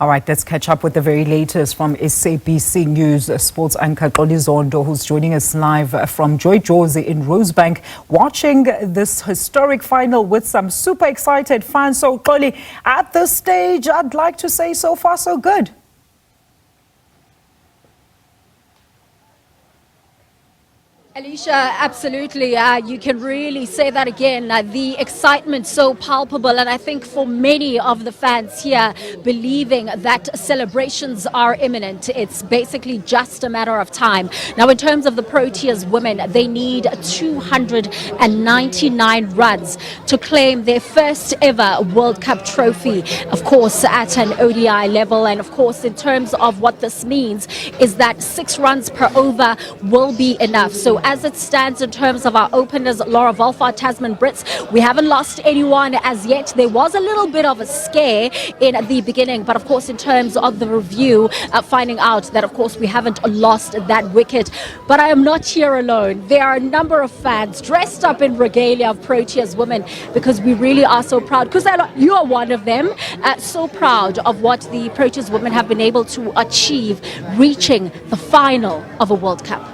All right, let's catch up with the very latest from SABC News sports anchor Xoli Zondo, who's joining us live from Joy-Jozi in Rosebank, watching this historic final with some super excited fans. So, Xoli, at this stage, I'd like to say so far so good. Alicia, absolutely. You can really say that again. The excitement so palpable, and I think for many of the fans here, believing that celebrations are imminent. It's basically just a matter of time. Now, in terms of the Proteas women, they need 299 runs to claim their first ever World Cup trophy, of course, at an ODI level. And of course, in terms of what this means, is that 6 runs per over will be enough. So as it stands in terms of our openers, Laura Wolfhard, Tasman Brits, we haven't lost anyone as yet. There was a little bit of a scare in the beginning, but of course in terms of the review, finding out that of course we haven't lost that wicket. But I am not here alone. There are a number of fans dressed up in regalia of Proteas women, because we really are so proud. Because you are one of them, so proud of what the Proteas women have been able to achieve, reaching the final of a World Cup.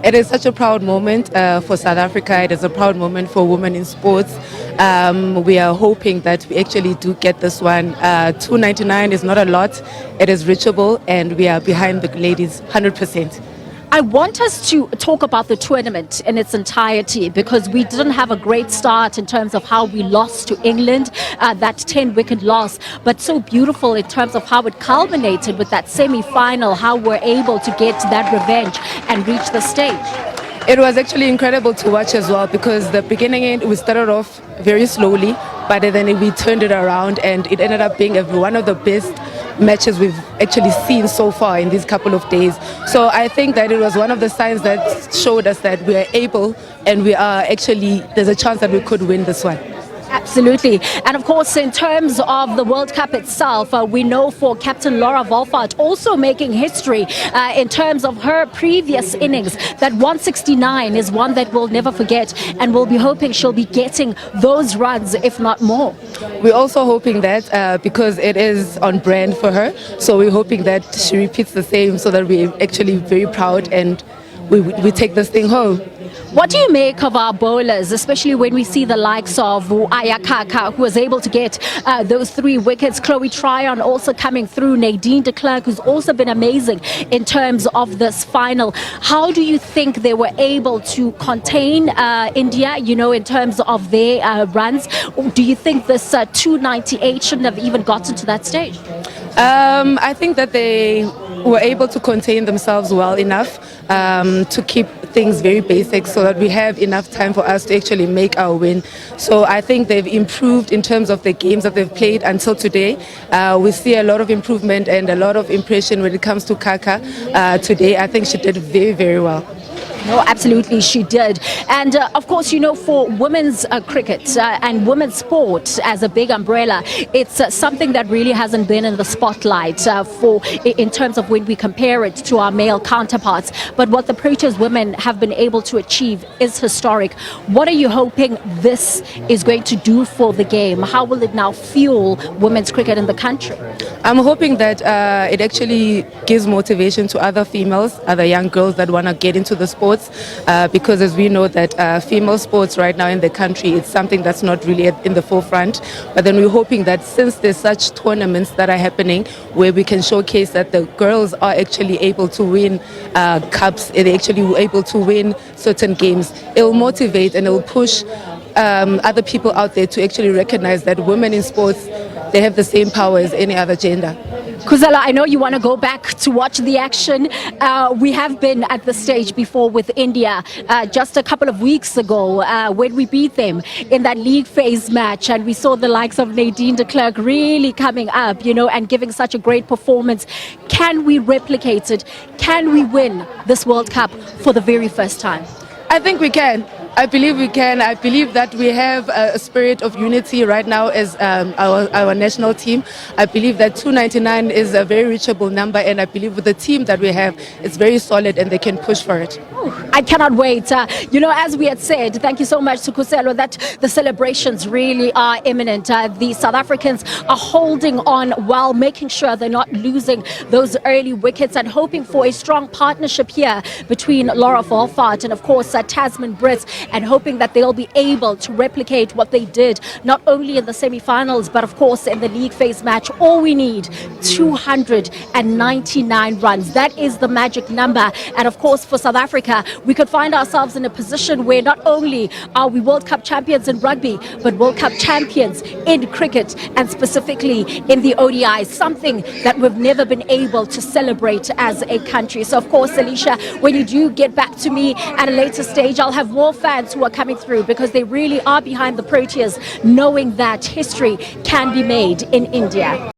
It is such a proud moment for South Africa. It is a proud moment for women in sports. We are hoping that we actually do get this one. 299 is not a lot. It is reachable, and we are behind the ladies 100%. I want us to talk about the tournament in its entirety, because we didn't have a great start in terms of how we lost to England, that 10-wicket loss, but so beautiful in terms of how it culminated with that semi-final, how we're able to get that revenge and reach the stage. It was actually incredible to watch as well, because the beginning we started off very slowly, but then we turned it around, and it ended up being one of the best matches we've actually seen so far in these couple of days. So I think that it was one of the signs that showed us that we are able, and we are actually, there's a chance that we could win this one. Absolutely. And of course, in terms of the World Cup itself, we know for Captain Laura Wolfhard also making history in terms of her previous innings. That 169 is one that we'll never forget, and we'll be hoping she'll be getting those runs, if not more. We're also hoping that because it is on brand for her, so we're hoping that she repeats the same, so that we're actually very proud and we take this thing home. What do you make of our bowlers, especially when we see the likes of Ayakaka, who was able to get those 3 wickets, Chloe Tryon also coming through, Nadine de Klerk, who's also been amazing in terms of this final. How do you think they were able to contain India, in terms of their runs? Do you think this 298 shouldn't have even gotten to that stage? I think that they were able to contain themselves well enough to keep things very basic, so that we have enough time for us to actually make our win. So I think they've improved in terms of the games that they've played until today. We see a lot of improvement and a lot of impression when it comes to Kaka today. I think she did very, very well. No, absolutely, she did. And of course, for women's cricket and women's sport as a big umbrella, it's something that really hasn't been in the spotlight in terms of when we compare it to our male counterparts. But what the Proteas women have been able to achieve is historic. What are you hoping this is going to do for the game? How will it now fuel women's cricket in the country? I'm hoping that it actually gives motivation to other females, other young girls that want to get into the sport. Because as we know that female sports right now in the country, it's something that's not really in the forefront. But then we're hoping that since there's such tournaments that are happening where we can showcase that the girls are actually able to win cups, they're actually able to win certain games, it'll motivate and it'll push other people out there to actually recognize that women in sports, they have the same power as any other gender. Kuzala, I know you want to go back to watch the action. We have been at the stage before with India just a couple of weeks ago when we beat them in that league phase match, and we saw the likes of Nadine de Klerk really coming up, and giving such a great performance. Can we replicate it? Can we win this World Cup for the very first time? I think we can. I believe we can. I believe that we have a spirit of unity right now as our national team. I believe that 299 is a very reachable number, and I believe with the team that we have, it's very solid and they can push for it. I cannot wait. As we had said, thank you so much to Kuselo, that the celebrations really are imminent. The South Africans are holding on while making sure they're not losing those early wickets and hoping for a strong partnership here between Laura Volfart and, of course, Tasman Brits, and hoping that they'll be able to replicate what they did, not only in the semi-finals, but, of course, in the league phase match. All we need, 299 runs. That is the magic number. And, of course, for South Africa, we could find ourselves in a position where not only are we World Cup champions in rugby, but World Cup champions in cricket and specifically in the ODI, something that we've never been able to celebrate as a country. So, of course, Alicia, when you do get back to me at a later stage, I'll have more fans who are coming through because they really are behind the Proteas, knowing that history can be made in India.